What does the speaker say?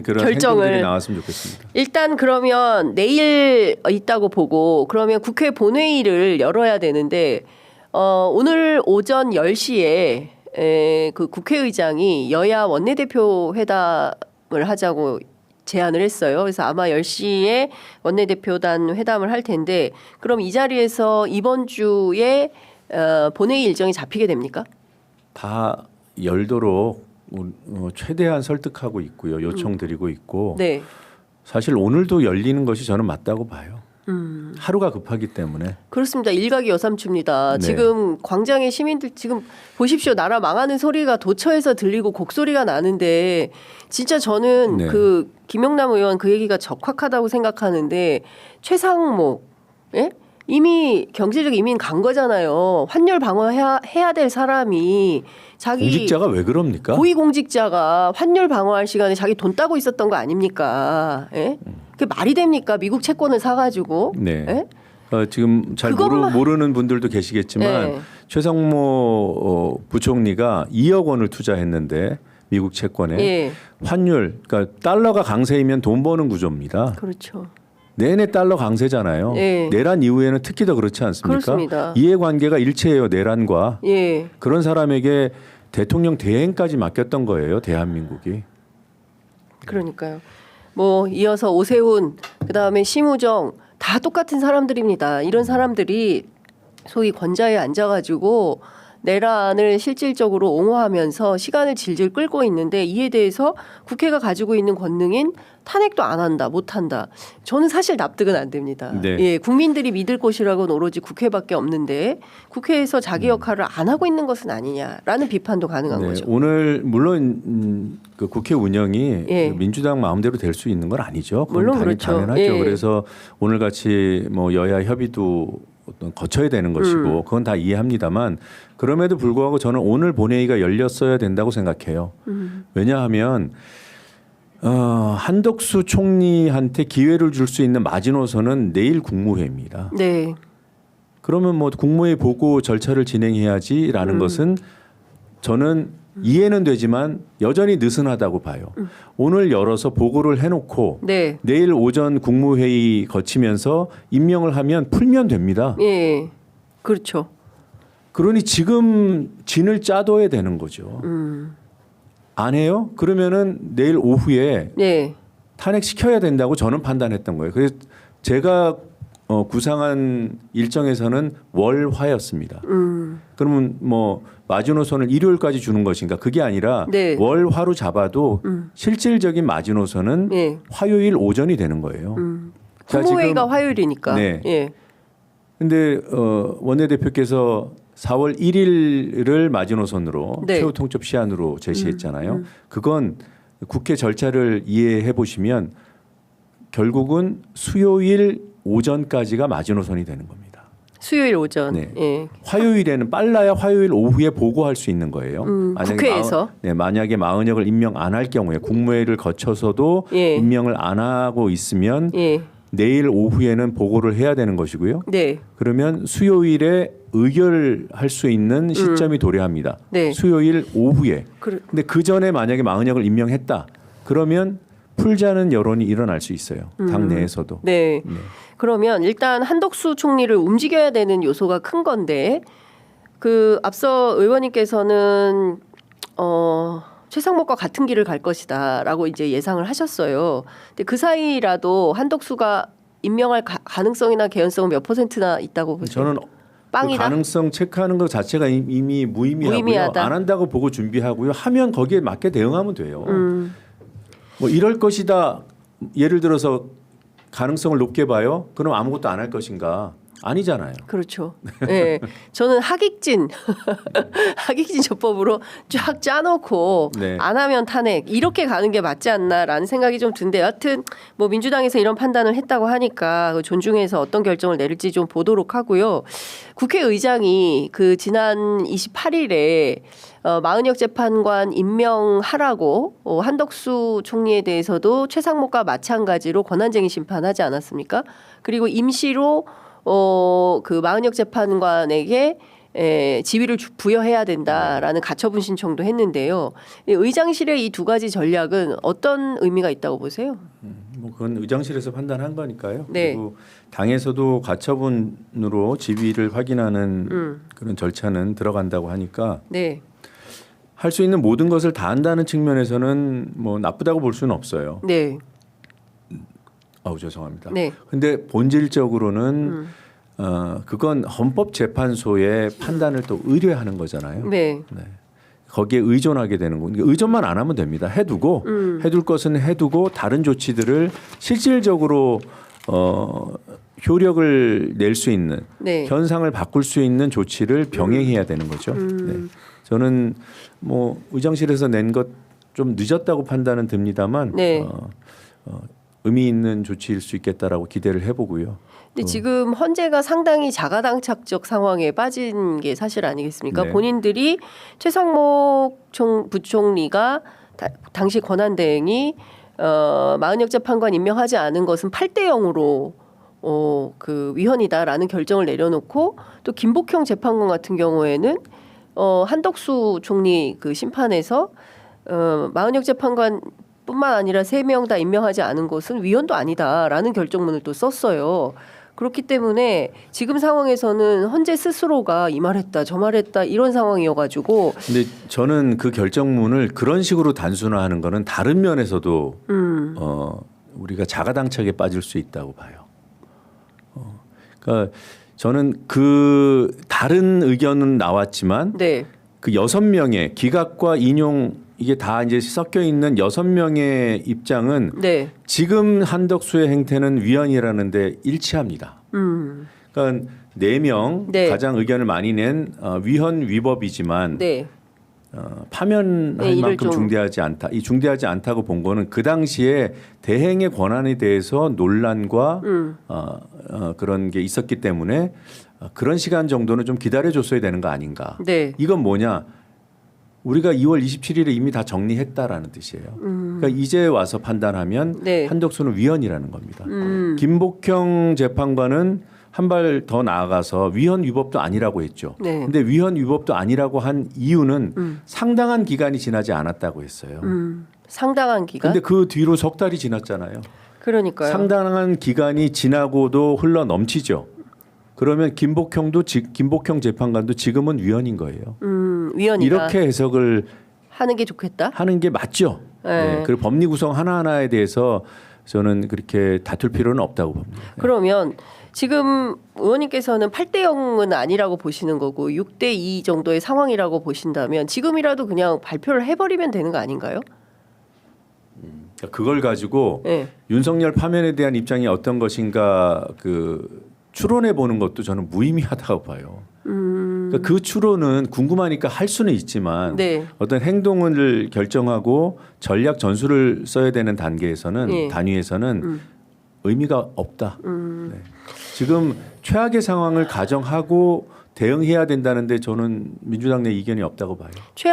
그런 결정을 행동들이 나왔으면 좋겠습니다. 일단 그러면 내일 있다고 보고 그러면 국회 본회의를 열어야 되는데 오늘 오전 10시에 그 국회의장이 여야 원내대표 회담을 하자고 제안을 했어요. 그래서 아마 10시에 원내대표단 회담을 할 텐데 그럼 이 자리에서 이번 주에 본회의 일정이 잡히게 됩니까? 다 열도록 최대한 설득하고 있고요. 요청드리고 있고 네. 사실 오늘도 열리는 것이 저는 맞다고 봐요. 하루가 급하기 때문에. 그렇습니다. 일각이 여삼춥니다. 네. 지금 광장의 시민들 지금 보십시오. 나라 망하는 소리가 도처에서 들리고 곡소리가 나는데 진짜 저는 네. 그 김영남 의원 그 얘기가 적확하다고 생각하는데 최상목 예? 이미 경제적 이민 간 거잖아요. 환율 방어해야 될 사람이 자기 공직자가 왜 그럽니까? 고위공직자가 환율 방어할 시간에 자기 돈 따고 있었던 거 아닙니까? 예? 그게 말이 됩니까? 미국 채권을 사가지고. 네. 예? 지금 잘 모르는 분들도 계시겠지만 네. 최상모 부총리가 2억 원을 투자했는데 미국 채권에 예. 환율 그러니까 달러가 강세이면 돈 버는 구조입니다. 그렇죠. 내내 달러 강세잖아요. 네. 내란 이후에는 특히 더 그렇지 않습니까? 그렇습니다. 이해관계가 일체예요. 내란과. 예. 그런 사람에게 대통령 대행까지 맡겼던 거예요. 대한민국이. 그러니까요. 뭐 이어서 오세훈 그다음에 심우정 다 똑같은 사람들입니다. 이런 사람들이 소위 권좌에 앉아가지고 내란을 실질적으로 옹호하면서 시간을 질질 끌고 있는데 이에 대해서 국회가 가지고 있는 권능인 탄핵도 안 한다, 못 한다. 저는 사실 납득은 안 됩니다. 네. 예, 국민들이 믿을 곳이라고는 오로지 국회밖에 없는데 국회에서 자기 역할을 안 하고 있는 것은 아니냐라는 비판도 가능한 네, 거죠. 오늘 물론 그 국회 운영이 예. 민주당 마음대로 될 수 있는 건 아니죠. 그건 물론 그렇죠. 당연하죠. 예. 그래서 오늘 같이 뭐 여야 협의도 어떤 거쳐야 되는 것이고 그건 다 이해합니다만 그럼에도 불구하고 저는 오늘 본회의가 열렸어야 된다고 생각해요. 왜냐하면 한덕수 총리한테 기회를 줄 수 있는 마지노선은 내일 국무회의입니다. 네. 그러면 뭐 국무회의 보고 절차를 진행해야지라는 것은 저는 이해는 되지만 여전히 느슨하다고 봐요. 오늘 열어서 보고를 해놓고 네. 내일 오전 국무회의 거치면서 임명을 하면 풀면 됩니다. 예. 그렇죠. 그러니 지금 진을 짜둬야 되는 거죠. 안 해요? 그러면은 내일 오후에 네. 탄핵시켜야 된다고 저는 판단했던 거예요. 그래서 제가 구상한 일정에서는 월화였습니다. 그러면 뭐 마지노선을 일요일까지 주는 것인가? 그게 아니라 네. 월화로 잡아도 실질적인 마지노선은 네. 화요일 오전이 되는 거예요. 자, 국무회의가 지금 화요일이니까. 네. 예. 근데 원내대표께서 4월 1일을 마지노선으로 네. 최후 통첩 시한으로 제시했잖아요. 그건 국회 절차를 이해해 보시면 결국은 수요일 오전까지가 마지노선이 되는 겁니다. 수요일 오전. 네. 예. 화요일에는 빨라야 화요일 오후에 보고할 수 있는 거예요. 국회에서. 만약에 마은혁을 임명 안 할 경우에 국무회의를 거쳐서도 예. 임명을 안 하고 있으면 예. 내일 오후에는 보고를 해야 되는 것이고요. 네. 그러면 수요일에 의결할 수 있는 시점이 도래합니다. 네. 수요일 오후에. 그래. 근데 그 전에 만약에 마은혁을 임명했다. 그러면 풀자는 여론이 일어날 수 있어요. 당 내에서도. 네. 네. 그러면 일단 한덕수 총리를 움직여야 되는 요소가 큰 건데 그 앞서 의원님께서는 최상목과 같은 길을 갈 것이다라고 이제 예상을 하셨어요. 근데 그 사이라도 한덕수가 임명할 가능성이나 개연성은 몇 %나 있다고 보세요? 저는 그 빵이다. 가능성 체크하는 것 자체가 이미 무의미하고요. 무의미하다. 안 한다고 보고 준비하고요. 하면 거기에 맞게 대응하면 돼요. 뭐 이럴 것이다. 예를 들어서 가능성을 높게 봐요. 그럼 아무것도 안 할 것인가? 아니잖아요. 그렇죠. 네. 저는 하객진 저법으로 쫙 짜놓고 네. 안 하면 탄핵 이렇게 가는 게 맞지 않나라는 생각이 좀 든데 여하튼 뭐 민주당에서 이런 판단을 했다고 하니까 존중해서 어떤 결정을 내릴지 좀 보도록 하고요. 국회의장이 그 지난 28일에 마은혁 재판관 임명하라고 한덕수 총리에 대해서도 최상목과 마찬가지로 권한쟁의 심판하지 않았습니까? 그리고 임시로 그 마은혁 재판관에게 지위를 부여해야 된다라는 가처분 신청도 했는데요. 의장실의 이 두 가지 전략은 어떤 의미가 있다고 보세요? 뭐 그건 의장실에서 판단한 거니까요. 네. 그리고 당에서도 가처분으로 지위를 확인하는 그런 절차는 들어간다고 하니까 네. 할 수 있는 모든 것을 다 한다는 측면에서는 뭐 나쁘다고 볼 수는 없어요. 네. 아우 죄송합니다. 네. 근데 본질적으로는 그건 헌법재판소의 판단을 또 의뢰하는 거잖아요. 네. 네. 거기에 의존하게 되는 거. 의존만 안 하면 됩니다. 해두고 해둘 것은 해두고 다른 조치들을 실질적으로 효력을 낼 수 있는 네. 현상을 바꿀 수 있는 조치를 병행해야 되는 거죠. 네. 저는 뭐 의장실에서 낸 것 좀 늦었다고 판단은 듭니다만 네. 의미 있는 조치일 수 있겠다라고 기대를 해보고요. 근데 지금 헌재가 상당히 자가당착적 상황에 빠진 게 사실 아니겠습니까? 네. 본인들이 최상목 부총리가 당시 권한대행이 마은혁 재판관 임명하지 않은 것은 8대 0으로 그 위헌이다라는 결정을 내려놓고 또 김복형 재판관 같은 경우에는 한덕수 총리 그 심판에서 마은혁 재판관 뿐만 아니라 3명 다 임명하지 않은 것은 위헌도 아니다라는 결정문을 또 썼어요. 그렇기 때문에 지금 상황에서는 헌재 스스로가 이 말했다 저 말했다 이런 상황이어가지고 근데 저는 그 결정문을 그런 식으로 단순화하는 거는 다른 면에서도 우리가 자가당착에 빠질 수 있다고 봐요. 그러니까 저는 그 다른 의견은 나왔지만 네. 그 6명의 기각과 인용 이게 다 이제 섞여 있는 6명의 입장은 네. 지금 한덕수의 행태는 위헌이라는데 일치합니다. 그러니까 4명 네. 가장 의견을 많이 낸 위헌 위법이지만 네. 파면할 네, 이를 만큼 좀- 중대하지 않다. 이 중대하지 않다고 본 거는 그 당시에 대행의 권한에 대해서 논란과 그런 게 있었기 때문에 그런 시간 정도는 좀 기다려줬어야 되는 거 아닌가. 네. 이건 뭐냐? 우리가 2월 27일에 이미 다 정리했다라는 뜻이에요. 그러니까 이제 와서 판단하면 네. 한덕수는 위헌이라는 겁니다. 김복형 재판관은 한 발 더 나아가서 위헌 위법도 아니라고 했죠. 네. 근데 위헌 위법도 아니라고 한 이유는 상당한 기간이 지나지 않았다고 했어요. 상당한 기간. 근데 그 뒤로 석 달이 지났잖아요. 그러니까요. 상당한 기간이 지나고도 흘러 넘치죠. 그러면 김복형 재판관도 지금은 위헌인 거예요. 위헌이다. 이렇게 해석을 하는 게 좋겠다. 하는 게 맞죠. 네. 네. 그리고 법리 구성 하나하나에 대해서 저는 그렇게 다툴 필요는 없다고 봅니다. 그러면 지금 의원님께서는 8대 0은 아니라고 보시는 거고 6대 2 정도의 상황이라고 보신다면 지금이라도 그냥 발표를 해버리면 되는 거 아닌가요? 그걸 가지고 네. 윤석열 파면에 대한 입장이 어떤 것인가 그 추론해 보는 것도 저는 무의미하다고 봐요. 그러니까 그 추론은 궁금하니까 할 수는 있지만 네. 어떤 행동을 결정하고 전략 전술을 써야 되는 단계에서는 예. 단위에서는 의미가 없다. 네. 지금 최악의 상황을 가정하고 대응해야 된다는데 저는 민주당 내 이견이 없다고 봐요.